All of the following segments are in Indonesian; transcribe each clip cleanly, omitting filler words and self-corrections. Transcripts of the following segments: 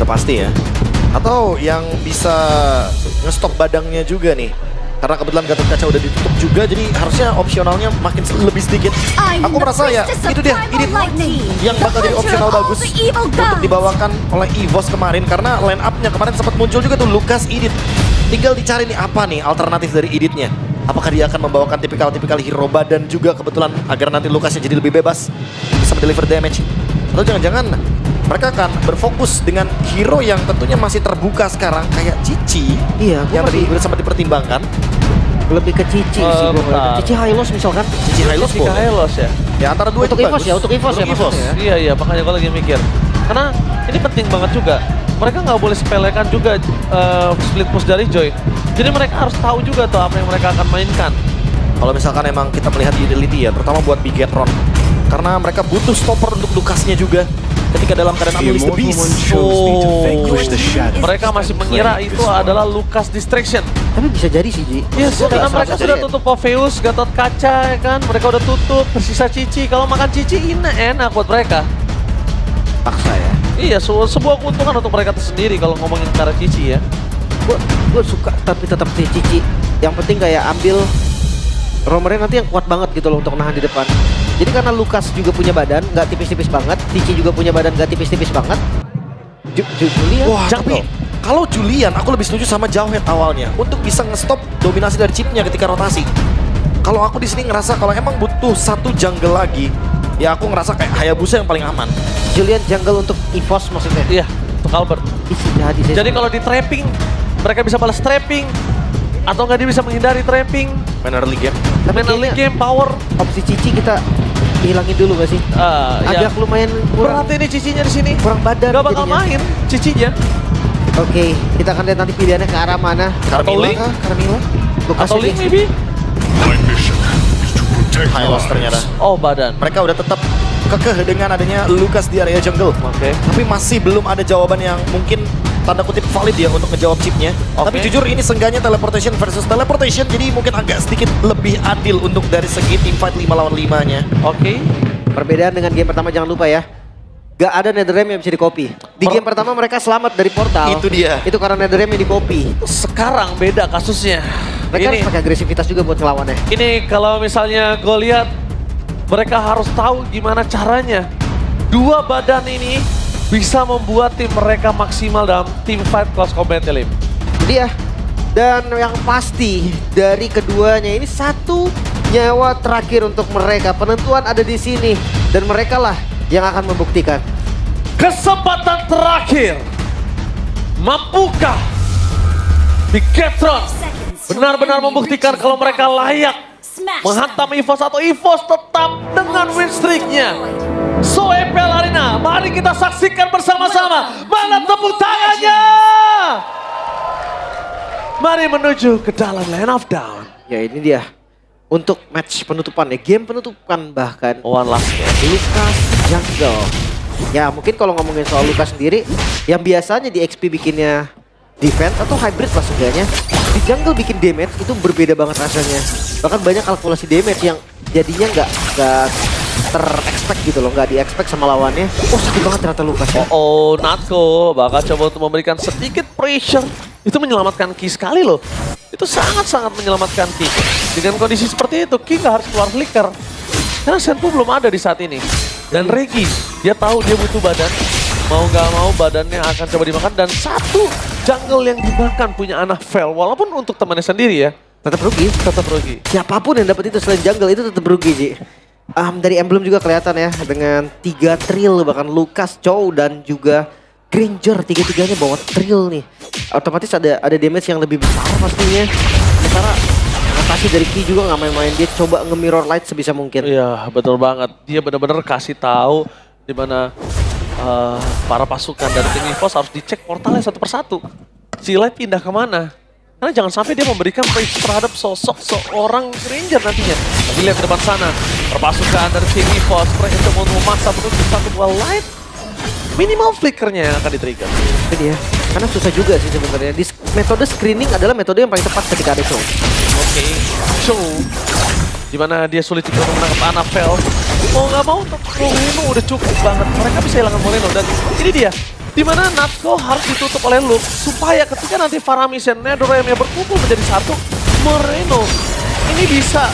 Udah pasti ya. Atau yang bisa ngestok badangnya juga nih. Karena kebetulan Gatot Kaca udah ditutup juga, jadi harusnya opsionalnya makin lebih sedikit. Aku merasa ya, itu dia, ini yang bakal jadi opsional bagus untuk dibawakan oleh EVOS kemarin. Karena line up-nya kemarin sempat muncul juga tuh, Lucas, Idit. Tinggal dicari nih apa nih alternatif dari Iditnya. Apakah dia akan membawakan tipikal-tipikal hero badan juga kebetulan agar nanti Lucasnya jadi lebih bebas, bisa mendeliver damage. Atau jangan-jangan mereka akan berfokus dengan hero yang tentunya masih terbuka sekarang kayak Cici. Iya, yang tadi sempat dipertimbangkan. Lebih ke Cici sih gue. Cici Hylos misalkan. Cici Hylos Cici Hylos ya. Ya antara dua untuk itu EVOS bagus. ya, untuk EVOS ya maksudnya. Iya, makanya gue lagi mikir. Karena ini penting banget juga. Mereka nggak boleh sepelekan juga split push dari Joy. Jadi mereka harus tahu juga tuh apa yang mereka akan mainkan. Kalau misalkan emang kita melihat utility ya, terutama buat Bigetron. Karena mereka butuh stopper untuk Lucasnya juga. Ketika dalam keadaan Unleash the Beast. Mereka masih mengira itu adalah Lucas Distraction. Tapi bisa jadi sih, Ji. Yes, karena mereka sudah tutup Popheus, Gatot Kaca ya kan. Mereka udah tutup, tersisa Cici. Kalau makan Cici enak buat mereka. Paksa ya. Iya, sebuah keuntungan untuk mereka tersendiri kalau ngomongin cara Cici ya. Gue suka tapi tetap di Cici. Yang penting kayak ambil Romernya nanti yang kuat banget gitu loh untuk nahan di depan. Jadi karena Lucas juga punya badan, nggak tipis-tipis banget. Cici juga punya badan, nggak tipis-tipis banget. Julian. Wah, tapi kalau Julian aku lebih setuju sama Jawhead awalnya untuk bisa nge-stop dominasi dari chipnya ketika rotasi. Kalau aku di sini ngerasa kalau emang butuh satu jungle lagi, ya aku ngerasa kayak Hayabusa yang paling aman. Julian jungle untuk EVOS maksudnya? Iya, untuk Albert. Jadi kalau di trapping, mereka bisa balas trapping. Atau nggak dia bisa menghindari trapping. Main early game. Main early game, power. Opsi Cici kita hilangin dulu gak sih? Agak lumayan kurang. Berat ini Cicinya di sini. Kurang badan. Gak bakal main Cicinya. Oke, kita akan lihat nanti pilihannya ke arah mana. Carmilla kah? Carmilla? Atau Link maybe? Hylos ternyata. Oh, badan. Mereka udah tetap kekeh dengan adanya Lucas di area jungle. Oke. Tapi masih belum ada jawaban yang mungkin tanda kutip valid ya untuk ngejawab chipnya. Tapi jujur ini seenggaknya teleportation versus teleportation, jadi mungkin agak sedikit lebih adil untuk dari segi team fight 5 lawan 5-nya. Oke. Perbedaan dengan game pertama jangan lupa ya. Gak ada Netherrealm yang bisa di-copy. Di game pertama mereka selamat dari portal. Itu dia. Itu karena Netherrealm yang di-copy. Sekarang beda kasusnya. Mereka harus pakai agresivitas juga buat ngelawannya. Ini kalau misalnya gue lihat, mereka harus tahu gimana caranya. Dua badan ini bisa membuat tim mereka maksimal dalam team fight close combat elim. Dia. Dan yang pasti dari keduanya ini satu nyawa terakhir untuk mereka. Penentuan ada di sini. Dan mereka lah yang akan membuktikan. Kesempatan terakhir. Mampukah Bigetron benar-benar membuktikan kalau mereka layak menghantam EVOS atau EVOS tetap dengan win streak-nya? So EPL Arena, mari kita saksikan bersama-sama. Mana tepuk tangannya? Mari menuju ke dalam Land of Dawn. Ya ini dia. Untuk match penutupan ya, game penutupan bahkan. One last game. Lucas Jungle. Ya mungkin kalau ngomongin soal Lucas sendiri, yang biasanya di XP bikinnya defense atau hybrid lah seenggaknya. Di jungle bikin damage itu berbeda banget rasanya. Bahkan banyak kalkulasi damage yang jadinya nggak ter-expect gitu loh, nggak di-expect sama lawannya. Oh sakit banget ternyata Lucas ya. Oh, Natko bakal coba untuk memberikan sedikit pressure. Itu menyelamatkan Ki sekali loh. Itu sangat-sangat menyelamatkan Ki. Dengan kondisi seperti itu, Ki nggak harus keluar flicker. Karena Senpu belum ada di saat ini. Dan Regi, dia tahu dia butuh badan. Mau nggak mau badannya akan coba dimakan. Dan satu jungle yang dimakan punya anak Vel. Walaupun untuk temannya sendiri ya. Tetap rugi. Tetap rugi. Siapapun yang dapat itu selain jungle itu tetap rugi, Ji. Dari emblem juga kelihatan ya. Dengan 3 trill bahkan Lucas, Chow dan juga Granger. Tiga-tiganya bawa trill nih. Otomatis ada damage yang lebih besar pastinya. Sementara atasi dari Ki juga nggak main-main. Dia coba nge-mirror light sebisa mungkin. Iya betul banget. Dia benar-benar kasih tahu di mana para pasukan dari tim EVOS harus dicek portalnya satu persatu. Si Light pindah kemana? Karena jangan sampai dia memberikan pressure terhadap sosok seorang Granger nantinya. Tapi lihat ke depan sana. Perpasukan dari tim EVOS. Mereka coba memaksa menuju satu buah Light. Minimal flickernya yang akan di-trigger. Itu dia. Karena susah juga sih sebenarnya. Metode screening adalah metode yang paling tepat ketika ada show. Oke, show. Dimana dia sulit juga untuk menangkap Anafel. Mau nggak mau untuk Moreno udah cukup banget. Mereka bisa hilangkan Moreno dan ini dia. Dimana Natco harus ditutup oleh Luke supaya ketika nanti Faramis dan Netherrealm-nya berkumpul menjadi satu, Moreno ini bisa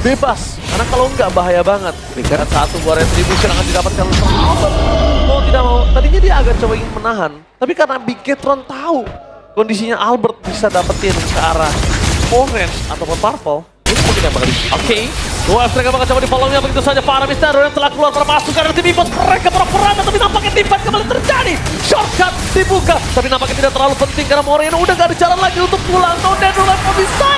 bebas. Karena kalau enggak bahaya banget. Dan satu buah retribution akan didapatkan oleh Albert. Mau tidak mau, tadinya dia agak coba ingin menahan. Tapi karena Bigetron tahu kondisinya Albert bisa dapetin ke arah orange ataupun purple, ini mungkin yang bakal Oke. Dua mereka bakal coba di-follow-nya begitu saja. Faramis yang telah keluar termasuk dari tim EVOS. Mereka berperang, tapi nampaknya timfight kembali terjadi. Shortcut dibuka, tapi nampaknya tidak terlalu penting karena Moreno udah gak ada jalan lagi untuk pulang. No Netherrealm bisa.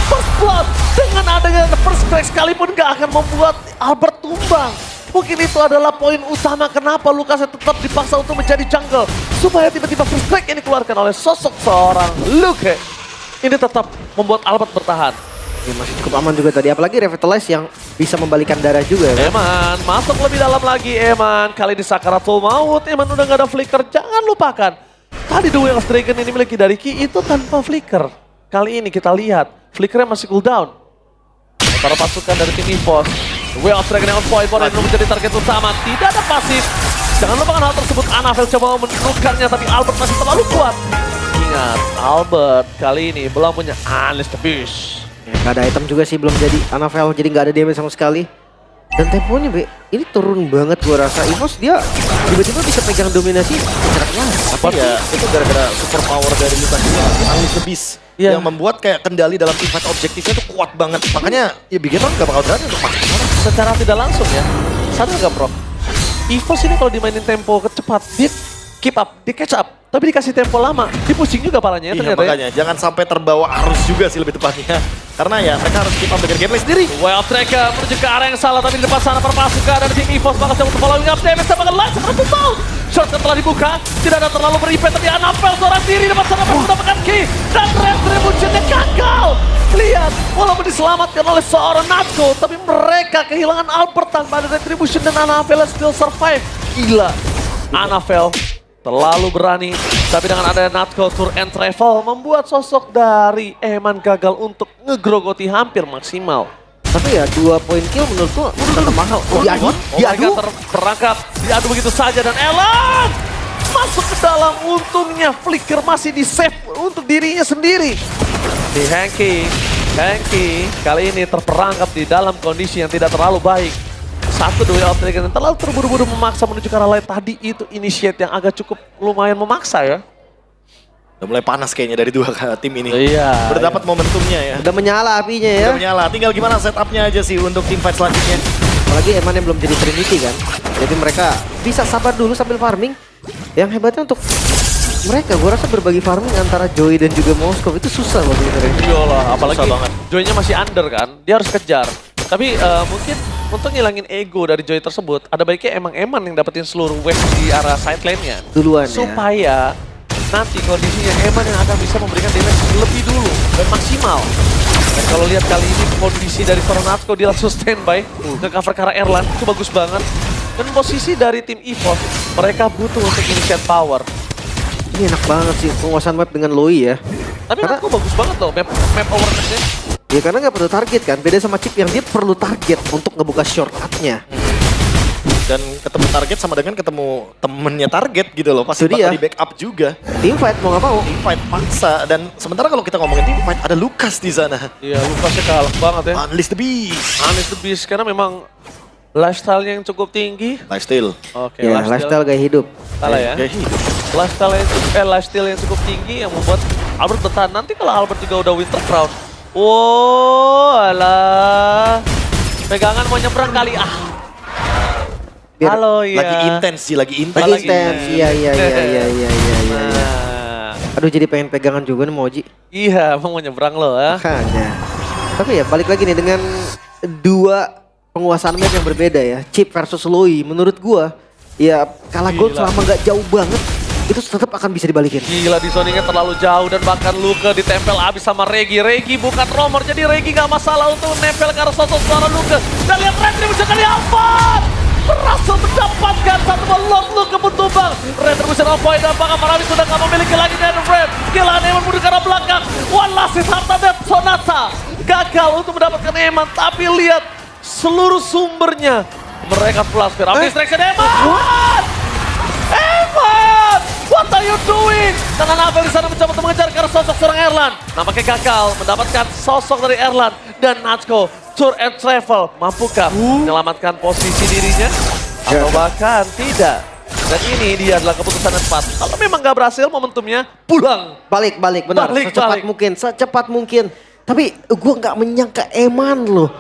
First blood dengan adanya first crack sekalipun gak akan membuat Albert tumbang. Mungkin itu adalah poin utama kenapa Lucasnya tetap dipaksa untuk menjadi jungle. Supaya tiba-tiba first crack ini dikeluarkan oleh sosok seorang Luke. Ini tetap membuat Albert bertahan. Ya, masih cukup aman juga tadi, apalagi Revitalize yang bisa membalikan darah juga ya. Eman, masuk lebih dalam lagi Eman. Kali ini Sakaratul Maut, Eman udah gak ada flicker. Jangan lupakan, tadi The Way of Dragon ini miliki dari Ki itu tanpa flicker. Kali ini kita lihat, flickernya masih cooldown. Para pasukan dari tim EVOS. The Way of Dragon yang on point, Moreno menjadi target utama. Tidak ada pasif. Jangan lupakan hal tersebut, Annabelle coba menukarnya, tapi Albert masih terlalu kuat. Ingat, Albert kali ini belum punya Unleash the Beast. Ya, gak ada item juga sih, belum jadi Annabelle, jadi gak ada damage sama sekali. Dan temponya ini turun banget gua rasa. EVOS dia tiba-tiba bisa pegang dominasi secara kelas. Tapi ya itu gara-gara super power dari Lucas ini, Unleash the Beast. Yang membuat kayak kendali dalam teamfight objektifnya itu kuat banget. Makanya ya Bigetron gak bakal berani untuk masuk ke sana. Secara tidak langsung ya, sadar gak bro? EVOS ini kalau dimainin tempo cepat, dia keep up, dia catch up. Tapi dikasih tempo lama, dipusing juga palanya Iya, makanya jangan sampai terbawa arus juga sih lebih tepatnya. Karena ya mereka harus keep up dengan gameplay sendiri. Wild Tracker menuju ke arah yang salah, tapi di depan sana perpasukan dari tim EVOS bakal coba untuk following up damage, bakal langsung tertutup. Shotgun telah dibuka, tidak ada terlalu berimpact, tapi Annabelle seorang diri depan sana mendapatkan key. Dan retributionnya gagal. Lihat, walaupun diselamatkan oleh seorang Natco, tapi mereka kehilangan Albert tanpa ada retribution dan Annabelle still survive. Gila, Annabelle terlalu berani, tapi dengan adanya Natco Tour and Travel membuat sosok dari Eman gagal untuk ngegrogoti hampir maksimal. Tapi ya 2 poin kill menurutku tetap mahal. Diadu terperangkap, diadu begitu saja dan Elan masuk ke dalam. Untungnya Flicker masih di save untuk dirinya sendiri. Di Hanky kali ini terperangkap di dalam kondisi yang tidak terlalu baik. Satu The Way of Dragon yang terlalu terburu-buru memaksa menuju ke arah lain. Tadi itu initiate yang agak cukup lumayan memaksa ya. Udah mulai panas kayaknya dari dua tim ini. Iya. Udah dapat momentumnya ya. Udah menyala apinya ya. Udah menyala, tinggal gimana setupnya aja sih untuk tim fight selanjutnya. Apalagi Eman yang belum jadi Trinity kan. Jadi mereka bisa sabar dulu sambil farming. Yang hebatnya untuk mereka, gue rasa berbagi farming antara Joy dan juga Moskov itu susah loh sebenarnya. Iyalah, apalagi Joy-nya masih under kan, dia harus kejar. Tapi mungkin untuk ngilangin ego dari Joy tersebut, ada baiknya emang Eman yang dapetin seluruh wave di arah side lane-nya. Duluan ya. Supaya nanti kondisinya Eman yang akan bisa memberikan damage lebih dulu dan maksimal. Dan kalau lihat kali ini kondisi dari Natco, dia langsung standby ke cover ke arah Erlan, itu bagus banget. Dan posisi dari tim EVOS, mereka butuh untuk initiate power. Ini enak banget sih penguasaan map dengan Loi ya. Tapi Natco bagus banget loh map awareness-nya. Ya karena nggak perlu target kan, beda sama Chip yang dia perlu target untuk ngebuka shortcut-nya. Dan ketemu target sama dengan ketemu temennya target gitu loh, pasti bakal di backup juga. Team fight mau nggak mau. Team fight paksa, dan sementara kalau kita ngomongin team fight ada Lucas di sana. Iya, Lucasnya kalah banget ya. Unleash the Beast. Unleash the Beast karena memang lifestyle-nya yang cukup tinggi. Lifestyle. Oke, Ya, lifestyle gaya hidup. Salah ya. Gaya hidup. Lifestyle yang cukup tinggi yang membuat Albert bertahan. Nanti kalau Albert juga udah Winter Crown. Oh, alah. Pegangan mau nyebrang kali Halo ya. Lagi intens sih, lagi intens. Lagi intens. Iya. Aduh, jadi pengen pegangan juga nih Moji. Iya, mau nyebrang loh ya. Makanya. Tapi ya balik lagi nih dengan dua penguasaan map yang berbeda ya. Chip versus Loi. Menurut gua ya kalah gol selama nggak jauh banget itu tetap akan bisa dibalikin. Gila, di zoningnya terlalu jauh dan bahkan Luka ditempel abis sama Regi. Regi bukan romer, jadi Regi gak masalah untuk nempel ke arah sosok suara Luka. Dan lihat Retribution kali apa? Berhasil mendapatkan satu balon Luka pun tumbang. Retribution on point dan bahkan Faramis sudah gak memiliki lagi Netherrealm. Gila, Eman mundur ke arah belakang. One last hit harta dan Sonata gagal untuk mendapatkan Eman. Tapi lihat seluruh sumbernya mereka flash fair. Distraction Eman! Eman! Sana Navel di sana mencoba untuk mengejar ke arah sosok seorang Erlan. Nampaknya gagal mendapatkan sosok dari Erlan. Dan Natsko, Tour and Travel, mampukah menyelamatkan posisi dirinya? Atau bahkan tidak. Dan ini dia adalah keputusan yang tepat. Kalau memang gak berhasil momentumnya, pulang. Balik, benar. Secepat mungkin. Tapi gue nggak menyangka Eman loh.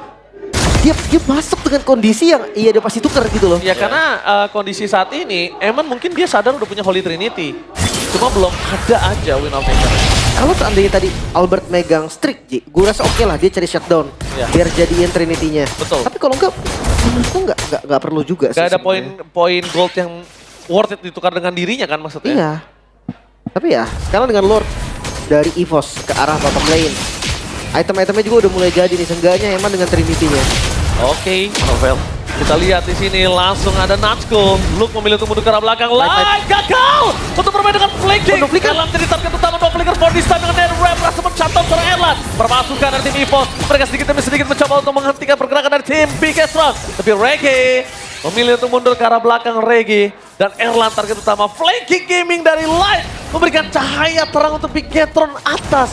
Dia masuk dengan kondisi yang dia pasti tuker gitu loh. Ya karena kondisi saat ini, Eman mungkin dia sadar udah punya Holy Trinity. Cuma belum ada aja Wind of Nature. Kalau seandainya tadi Albert megang streak, Ji, gue rasa oke lah dia cari shutdown. Biar jadiin Trinity-nya. Betul. Tapi kalau enggak, menurutku nggak perlu juga sih. Gak ada poin gold yang worth it ditukar dengan dirinya kan maksudnya? Iya. Tapi ya, sekarang dengan Lord dari EVOS ke arah bottom lane. Item-itemnya juga udah mulai jadi nih, seenggaknya emang dengan Trinity-nya. Oke, Novel. Kita lihat di sini langsung ada Natsko. Luke memilih untuk mundur ke arah belakang. Light gagal untuk bermain dengan flanking. Erlan ditetapkan utama dua flicker for this time dengan NetherRealm berhasil mencatat seorang Erlan. Permasukan dari tim EVOS. Mereka sedikit demi sedikit mencoba untuk menghentikan pergerakan dari tim Bigetron. Tapi Reggie memilih untuk mundur ke arah belakang Reggie. Dan Erlan target utama flanking gaming dari Light. Memberikan cahaya terang untuk Bigetron atas.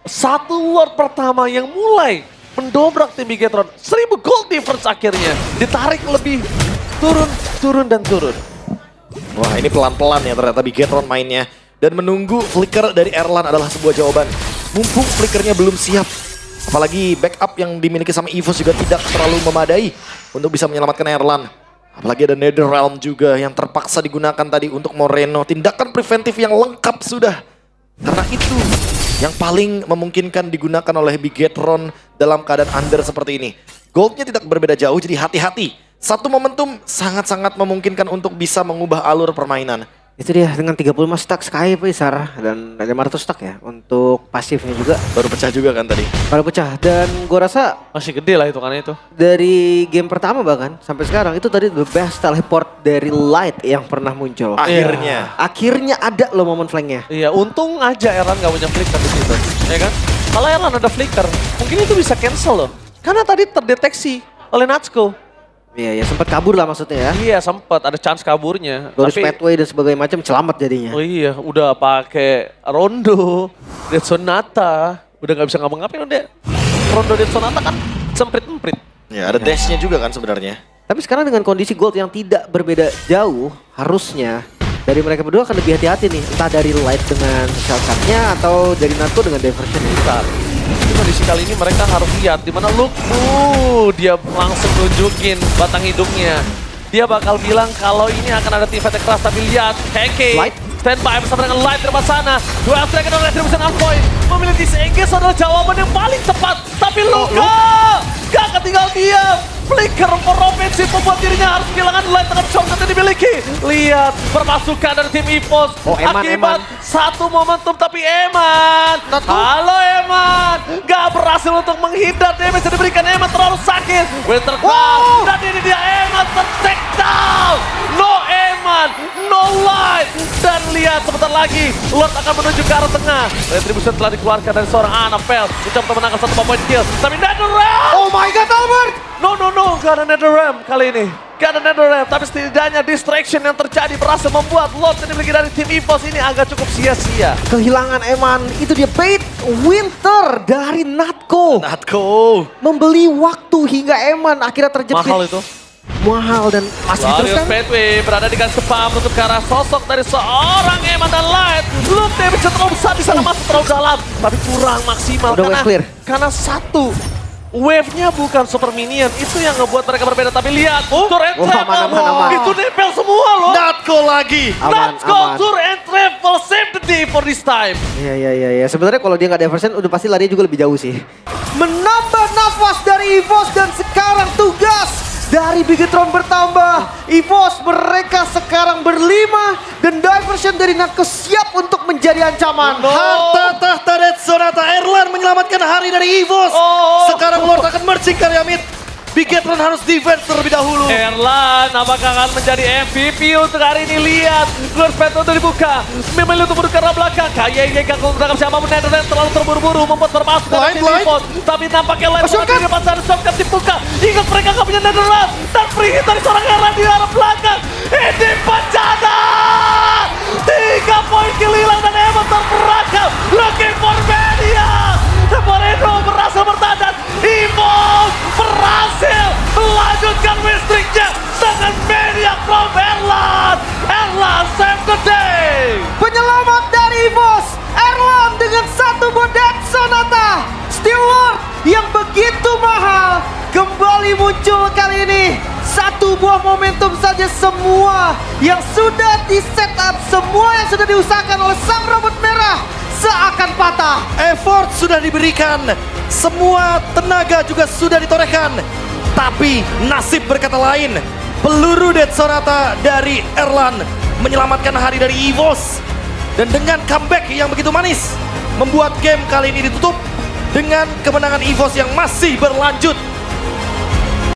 Satu ward pertama yang mulai mendobrak tim Bigetron. 1000 gold difference akhirnya. Ditarik lebih turun. Wah, ini pelan-pelan ya ternyata Bigetron mainnya. Dan menunggu flicker dari Erlan adalah sebuah jawaban. Mumpung flickernya belum siap. Apalagi backup yang dimiliki sama EVOS juga tidak terlalu memadai untuk bisa menyelamatkan Erlan. Apalagi ada NetherRealm juga yang terpaksa digunakan tadi untuk Moreno. Tindakan preventif yang lengkap sudah. Karena itu yang paling memungkinkan digunakan oleh Bigetron dalam keadaan under seperti ini. Goldnya tidak berbeda jauh, jadi hati-hati. Satu momentum sangat-sangat memungkinkan untuk bisa mengubah alur permainan. Itu dia dengan 35 stack Sky Pisar dan 500 stack ya untuk pasifnya juga. Baru pecah juga kan tadi? Baru pecah dan gue rasa masih gede lah hitungannya itu. Dari game pertama bahkan sampai sekarang itu tadi the best teleport dari Light yang pernah muncul. Akhirnya ada loh momen flanknya. Iya, untung aja Erlan gak punya flicker di situ, ya kan? Kalau Erlan ada flicker, mungkin itu bisa cancel loh. Karena tadi terdeteksi oleh Natsko. Iya, sempat kabur lah maksudnya ya. Iya, sempat ada chance kaburnya. Lurus pathway dan sebagainya macam selamat jadinya. Oh iya, udah pakai Rondo, Dead Sonata, udah nggak bisa ngapa-ngapain udah. Rondo Dead Sonata kan semprit-emprit. Ya, ada dashnya juga kan sebenarnya. Tapi sekarang dengan kondisi gold yang tidak berbeda jauh, harusnya dari mereka berdua akan lebih hati-hati nih. Entah dari Light dengan shellcard-nya atau dari Natko dengan diversion yang besar. Kondisi kali ini mereka harus lihat di mana Luke. Dia langsung nunjukin batang hidungnya. Dia bakal bilang kalau ini akan ada tim fight keras, tapi lihat Keke standby bersama dengan Light di depan sana. Duel Dragon dan Retribution Envoy memilih disengage adalah jawaban yang paling tepat. Tapi Luka gak ketinggal diam. Flicker provinsi membuat dirinya harus kehilangan Light dengan shortcut yang dimiliki. Lihat permasukan dari tim EVOS. Akibat satu momentum, tapi Eman. Halo Eman. Gak berhasil untuk menghindar. Damage yang diberikan Eman terlalu sakit. Winter Cloud. Dan ini dia Eman ter-take down. No Eman. No Light. Dan lihat sebentar lagi. Lord akan menuju ke arah tengah. Retribution telah dikeluarkan dari seorang Annabelle. Mencoba menangkan satu point kill. Tapi NetherRealm. Oh my god Albert. No, gak ada NetherRealm kali ini. Gak ada NetherRealm, tapi setidaknya distraction yang terjadi berhasil membuat Lord yang dimiliki dari tim EVOS ini agak cukup sia-sia. Kehilangan Eman, itu dia bait Winter dari Natko. Membeli waktu hingga Eman akhirnya terjepit. Mahal itu. Mahal dan masih diteruskan. Pathway berada di garis depan menutup ke arah sosok dari seorang Eman dan Light. Luke damage terlalu besar di sana, masuk terlalu dalam. Tapi kurang maksimal karena satu. Wave-nya bukan super minion, itu yang ngebuat mereka berbeda. Tapi lihat, Tour and Travel, itu nempel semua loh. Natko lagi. Natko, Tour and Travel, save the day for this time. Iya. Sebenarnya kalau dia nggak diversion, udah pasti larinya juga lebih jauh sih. Menambah nafas dari EVOS dan sekarang tugas dari Bigetron bertambah. EVOS mereka sekarang berlima dan diversion dari Natko siap untuk menjadi ancaman. Harta tahta Dead Sonata. Erlan menyelamatkan hari dari EVOS. Sekarang Lord akan merging ke area mid. Bigetron harus defense terlebih dahulu. Erlan apakah akan menjadi MVP untuk hari ini? Lihat, Glorious Path untuk dibuka. Memilih untuk mundur ke arah belakang. Kayaknya gak menangkap siapapun. NetherRealm terlalu terburu-buru membuat permasukan dari EVOS. Tapi nampaknya Light di depan sana shotgun dibuka. Ingat mereka gak punya NetherRealm. Dan free hit dari seorang Erlan di arah belakang. Ini bencana. 3 poin kill hilang dan terperangkap. Looking for Mania. Moreno berhasil bertahan. Evolve berhasil melanjutkan listriknya dengan Mania from Erlan. Erlan save the day. Penyelamat dari EVOS, Erlan dengan satu buah Death Sonata. Steward yang begitu mahal kembali muncul kali ini. Satu buah momentum saja, semua yang sudah di setup, semua yang sudah diusahakan oleh sang robot merah seakan patah. Effort sudah diberikan, semua tenaga juga sudah ditorehkan. Tapi nasib berkata lain. Peluru Death Sonata dari Erlan menyelamatkan hari dari EVOS. Dan dengan comeback yang begitu manis, membuat game kali ini ditutup dengan kemenangan EVOS yang masih berlanjut.